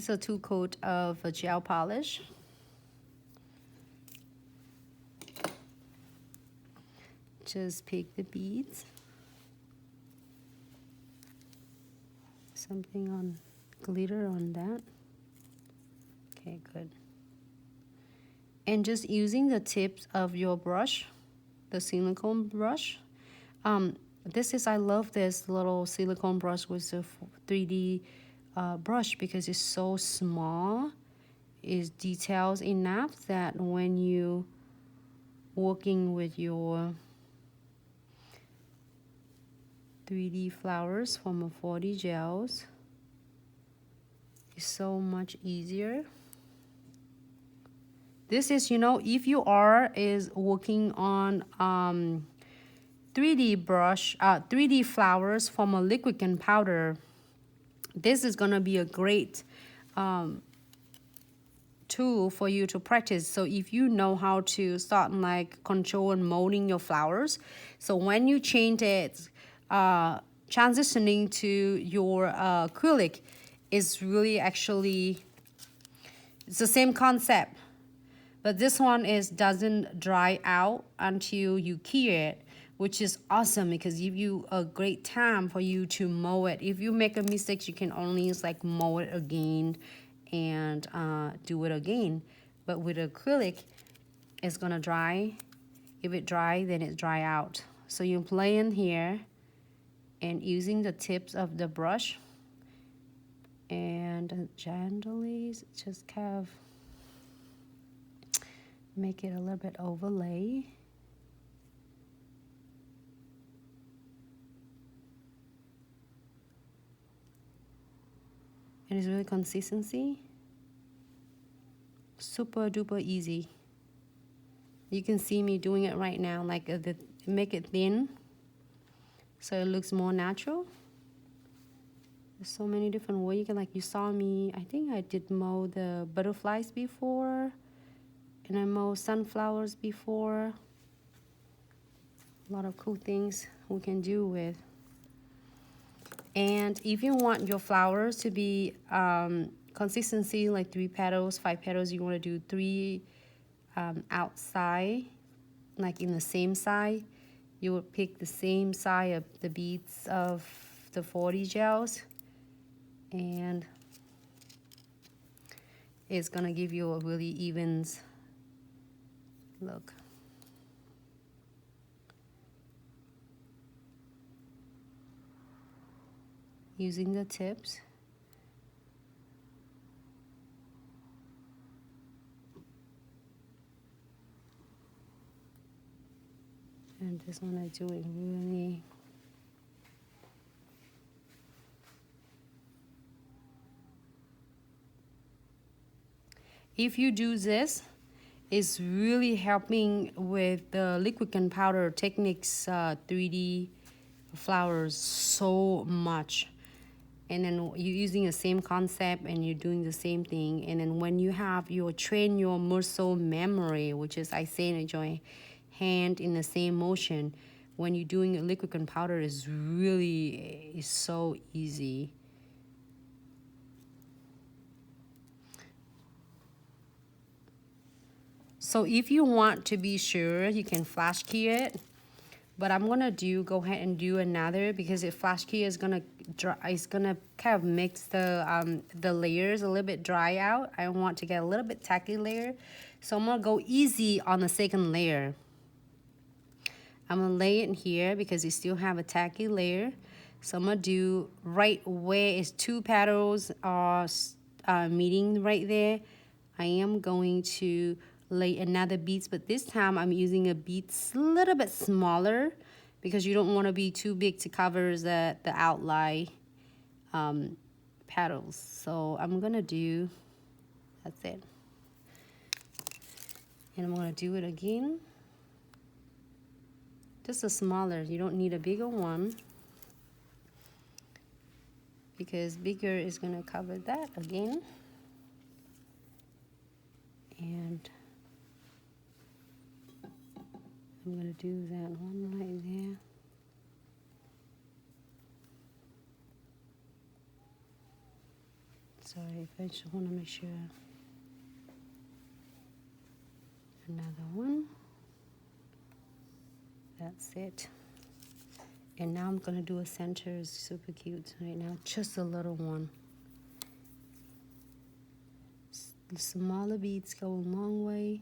This is a 2-coat of a gel polish. Just pick the beads. Something on glitter on that. Okay, good. And just using the tips of your brush, the silicone brush. I love this little silicone brush with the 3D brush because it's so small. It's details enough that when you working with your 3D flowers from a 4D gels, it's so much easier. This is, if you is working on 3D brush, 3D flowers from a liquid and powder, this is gonna be a great tool for you to practice. So if you know how to start like control and molding your flowers, so when you change it, transitioning to your acrylic is really actually, it's the same concept. But this one doesn't dry out until you cure it, which is awesome because give you a great time for you to mold it. If you make a mistake, you can only like mold it again and do it again. But with acrylic, it's gonna dry. If it dry, then it dry out. So you play in here and using the tips of the brush and gently just kind of make it a little bit overlay. And it's really consistency. Super duper easy. You can see me doing it right now, like make it thin so it looks more natural. There's so many different ways. You saw me, I think I did mold the butterflies before. And I mowed sunflowers before. A lot of cool things we can do with. And if you want your flowers to be consistency, like 3 petals, 5 petals, you want to do 3 outside, like in the same side. You would pick the same side of the beads of the 40 gels. And it's going to give you a really even look. Using the tips. And this one I do it really if you do this, it's really helping with the liquid and powder techniques 3D flowers so much. And then you're using the same concept and you're doing the same thing. And then when you have train your muscle memory, which is I say in your hand in the same motion, when you're doing a liquid and powder is so easy. So if you want to be sure, you can flash key it. But I'm gonna go ahead and do another because the flash key is gonna kind of mix the layers a little bit dry out. I want to get a little bit tacky layer, so I'm gonna go easy on the second layer. I'm gonna lay it in here because you still have a tacky layer. So I'm gonna do right where is 2 petals are meeting right there. I am going to lay another beads, but this time I'm using a beads a little bit smaller because you don't want to be too big to cover the outline petals. So I'm gonna do, that's it, and I'm gonna do it again, just a smaller. You don't need a bigger one because bigger is gonna cover that again. And I'm gonna do that one right there. Sorry, I just want to make sure. Another one. That's it. And now I'm gonna do a center. It's super cute right now. Just a little one. The smaller beads go a long way.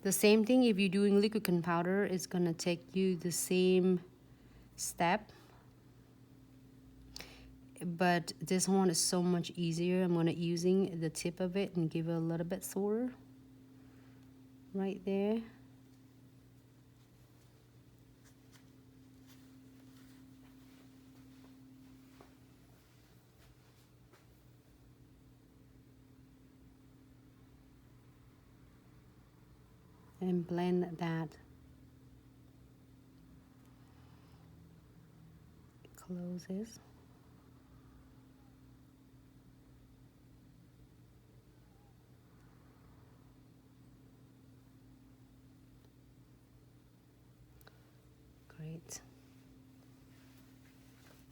The same thing if you're doing liquid gunpowder, it's gonna take you the same step. But this one is so much easier. I'm gonna using the tip of it and give it a little bit shorter. Right there. And blend that. Closes. Great.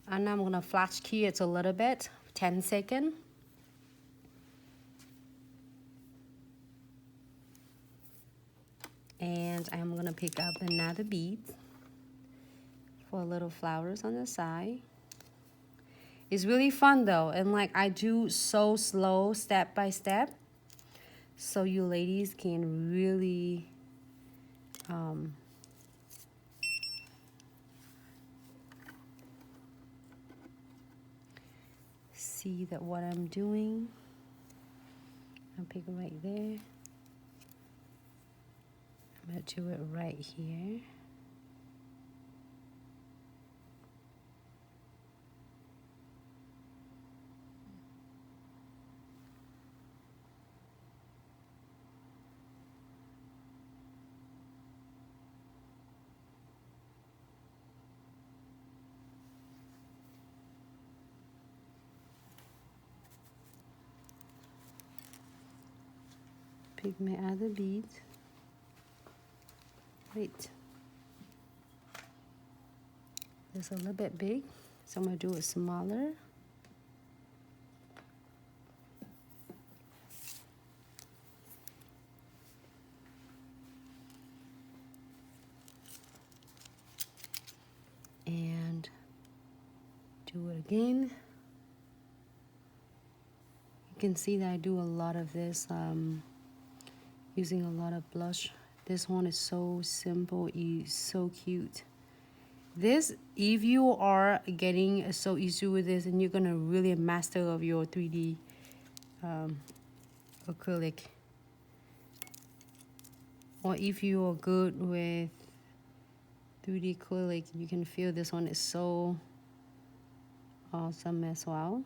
And I'm gonna flash key it a little bit, 10 seconds. And I'm gonna pick up another bead for little flowers on the side. It's really fun though, and like I do so slow, step by step, so you ladies can really see that what I'm doing. I'll pick it right there. I'm gonna do it right here. Pick my other beads. Wait. It's a little bit big, so I'm gonna do it smaller. And do it again. You can see that I do a lot of this using a lot of blush. This one is so simple, so cute. This, if you are getting so easy with this and you're gonna really master of your 3D acrylic, or if you are good with 3D acrylic, you can feel this one is so awesome as well.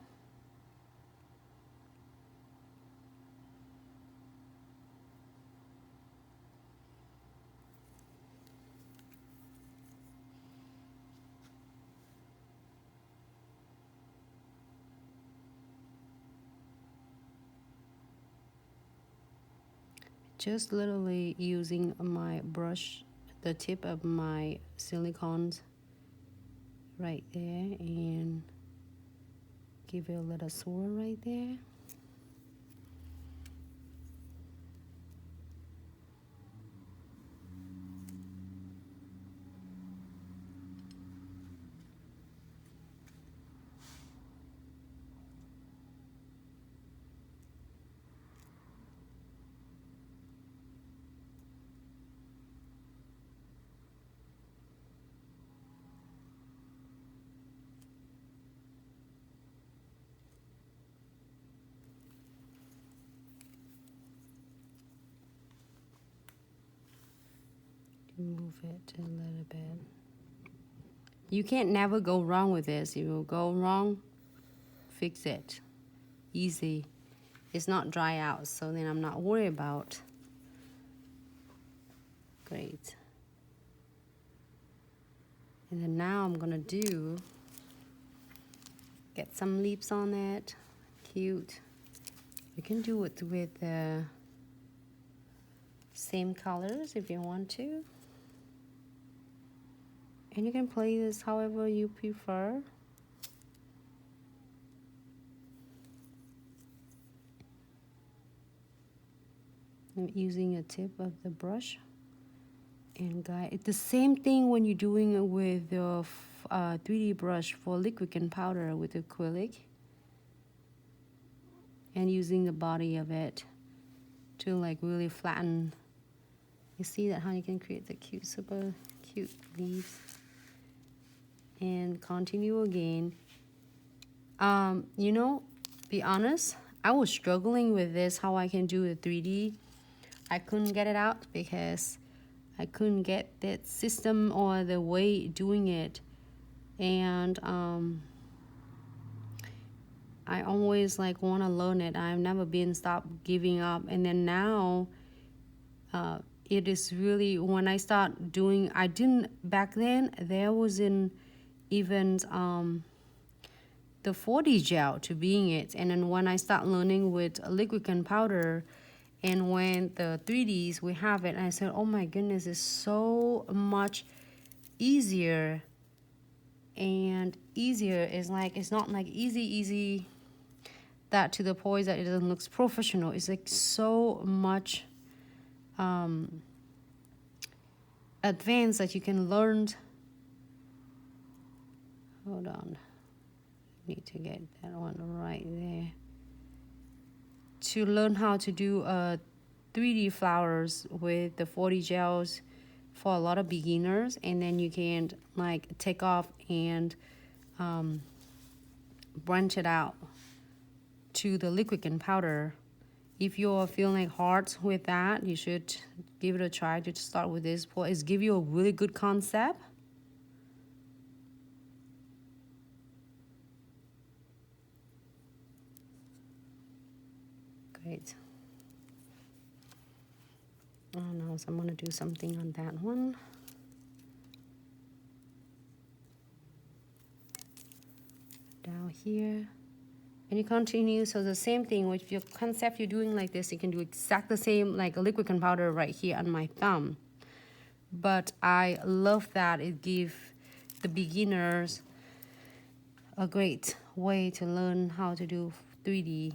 Just literally using my brush, the tip of my silicones right there, and give it a little swirl right there. Move it a little bit. You can't never go wrong with this. If you go wrong, fix it. Easy. It's not dry out, so then I'm not worried about. Great. And then now I'm gonna get some leaves on it. Cute. You can do it with same colors if you want to. And you can play this however you prefer. I'm using a tip of the brush and guide. It's the same thing when you're doing it with your 3D brush for liquid and powder with acrylic, and using the body of it to like really flatten. You see that how you can create the cute, super cute leaves. And continue again. You know, be honest, I was struggling with this, how I can do the 3D. I couldn't get it out because I couldn't get that system or the way doing it. And I always like want to learn it. I've never been stopped giving up. And then now it is really, when I start doing, I didn't, back then there wasn't even the 4D gel to being it. And then when I start learning with liquid and powder, and when the 3Ds we have it, I said, oh my goodness, it's so much easier. And easier is like, it's not like easy that to the point that it doesn't look professional. It's like so much advanced that you can learn. Hold on, need to get that one right there. To learn how to do 3D flowers with the 4D gels for a lot of beginners, and then you can like take off and branch it out to the liquid and powder. If you're feeling hard with that, you should give it a try to start with this. It's give you a really good concept. Great. Oh no, so I'm gonna do something on that one. Down here. And you continue, so the same thing with your concept you're doing like this, you can do exact the same like a liquid and powder right here on my thumb. But I love that it gives the beginners a great way to learn how to do 3D.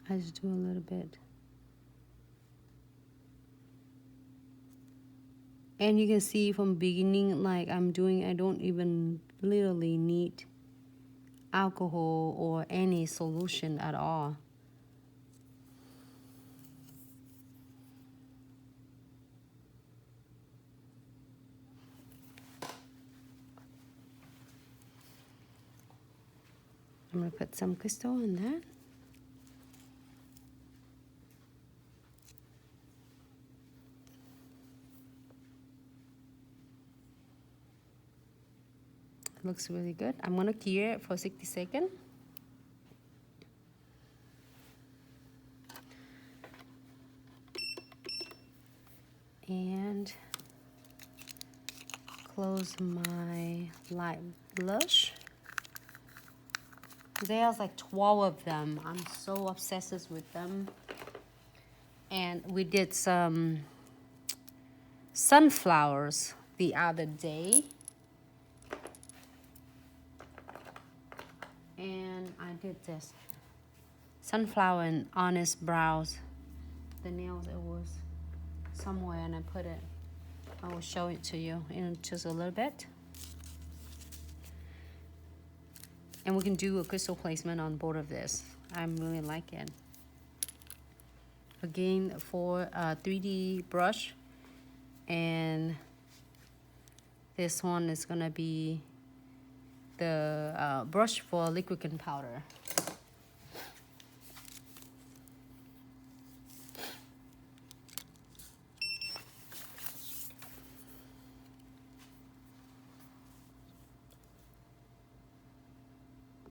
I just do a little bit. And you can see from beginning, like I'm doing, I don't even literally need alcohol or any solution at all. I'm gonna put some crystal in that. Looks really good. I'm gonna cure it for 60 seconds. And close my light blush. There's like 12 of them. I'm so obsessed with them. And we did some sunflowers the other day. And I did this sunflower and honest brows. The nails, it was somewhere and I put it. I will show it to you in just a little bit. And we can do a crystal placement on both of this. I really like it. Again, for a 3D brush, and this one is gonna be the brush for liquid and powder.